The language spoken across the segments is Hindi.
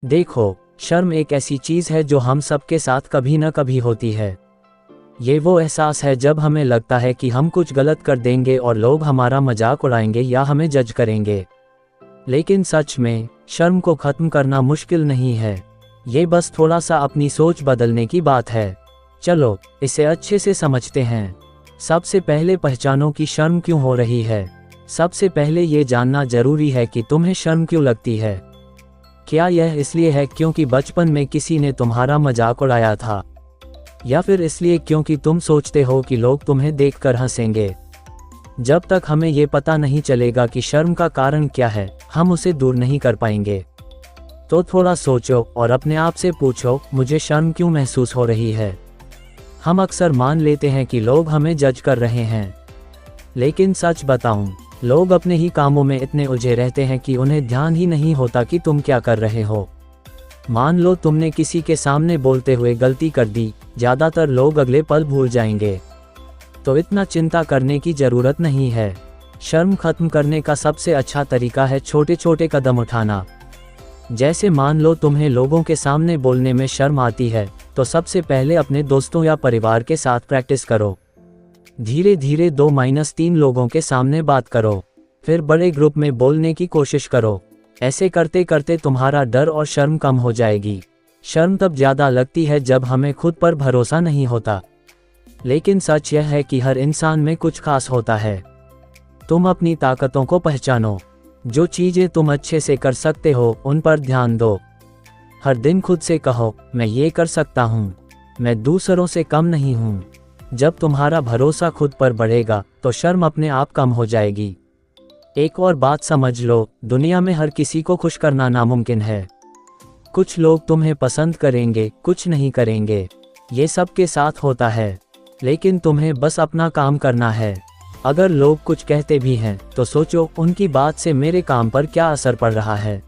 देखो, शर्म एक ऐसी चीज़ है जो हम सबके साथ कभी न कभी होती है। ये वो एहसास है जब हमें लगता है कि हम कुछ गलत कर देंगे और लोग हमारा मजाक उड़ाएंगे या हमें जज करेंगे। लेकिन सच में, शर्म को ख़त्म करना मुश्किल नहीं है। ये बस थोड़ा सा अपनी सोच बदलने की बात है। चलो, इसे अच्छे से समझते हैं। सबसे पहले पहचानो कि शर्म क्यों हो रही है। सबसे पहले ये जानना जरूरी है कि तुम्हें शर्म क्यों लगती है। क्या यह इसलिए है क्योंकि बचपन में किसी ने तुम्हारा मजाक उड़ाया था, या फिर इसलिए क्योंकि तुम सोचते हो कि लोग तुम्हें देखकर हंसेंगे? जब तक हमें ये पता नहीं चलेगा कि शर्म का कारण क्या है, हम उसे दूर नहीं कर पाएंगे। तो थोड़ा सोचो और अपने आप से पूछो, मुझे शर्म क्यों महसूस हो रही है? हम अक्सर मान लेते हैं कि लोग हमें जज कर रहे हैं, लेकिन सच बताऊं, लोग अपने ही कामों में इतने उलझे रहते हैं कि उन्हें ध्यान ही नहीं होता कि तुम क्या कर रहे हो। मान लो तुमने किसी के सामने बोलते हुए गलती कर दी, ज़्यादातर लोग अगले पल भूल जाएंगे। तो इतना चिंता करने की ज़रूरत नहीं है। शर्म खत्म करने का सबसे अच्छा तरीका है छोटे छोटे कदम उठाना। जैसे मान लो तुम्हें लोगों के सामने बोलने में शर्म आती है, तो सबसे पहले अपने दोस्तों या परिवार के साथ प्रैक्टिस करो। धीरे धीरे 2-3 लोगों के सामने बात करो, फिर बड़े ग्रुप में बोलने की कोशिश करो। ऐसे करते करते तुम्हारा डर और शर्म कम हो जाएगी। शर्म तब ज़्यादा लगती है जब हमें खुद पर भरोसा नहीं होता। लेकिन सच यह है कि हर इंसान में कुछ खास होता है। तुम अपनी ताकतों को पहचानो। जो चीज़ें तुम अच्छे से कर सकते हो, उन पर ध्यान दो। हर दिन खुद से कहो, मैं ये कर सकता हूँ, मैं दूसरों से कम नहीं हूँ। जब तुम्हारा भरोसा खुद पर बढ़ेगा, तो शर्म अपने आप कम हो जाएगी। एक और बात समझ लो, दुनिया में हर किसी को खुश करना नामुमकिन है। कुछ लोग तुम्हें पसंद करेंगे, कुछ नहीं करेंगे। ये सबके साथ होता है। लेकिन तुम्हें बस अपना काम करना है। अगर लोग कुछ कहते भी हैं, तो सोचो, उनकी बात से मेरे काम पर क्या असर पड़ रहा है?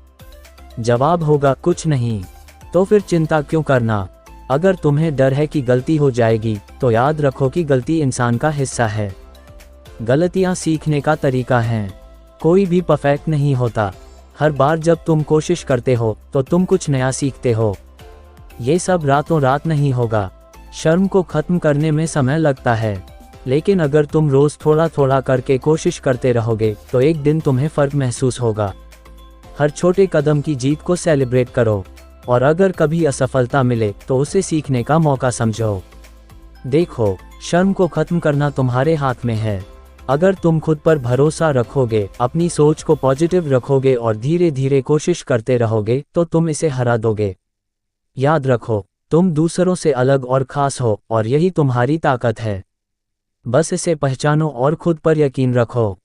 जवाब होगा, कुछ नहीं। तो फिर चिंता क्यों करना? अगर तुम्हें डर है कि गलती हो जाएगी, तो याद रखो कि गलती इंसान का हिस्सा है। गलतियां सीखने का तरीका हैं। कोई भी परफेक्ट नहीं होता। हर बार जब तुम कोशिश करते हो, तो तुम कुछ नया सीखते हो। ये सब रातों रात नहीं होगा। शर्म को खत्म करने में समय लगता है, लेकिन अगर तुम रोज थोड़ा थोड़ा करके कोशिश करते रहोगे, तो एक दिन तुम्हें फर्क महसूस होगा। हर छोटे कदम की जीत को सेलिब्रेट करो, और अगर कभी असफलता मिले, तो उसे सीखने का मौका समझो। देखो, शर्म को खत्म करना तुम्हारे हाथ में है। अगर तुम खुद पर भरोसा रखोगे, अपनी सोच को पॉजिटिव रखोगे और धीरे धीरे कोशिश करते रहोगे, तो तुम इसे हरा दोगे। याद रखो, तुम दूसरों से अलग और खास हो, और यही तुम्हारी ताकत है। बस इसे पहचानो और खुद पर यकीन रखो।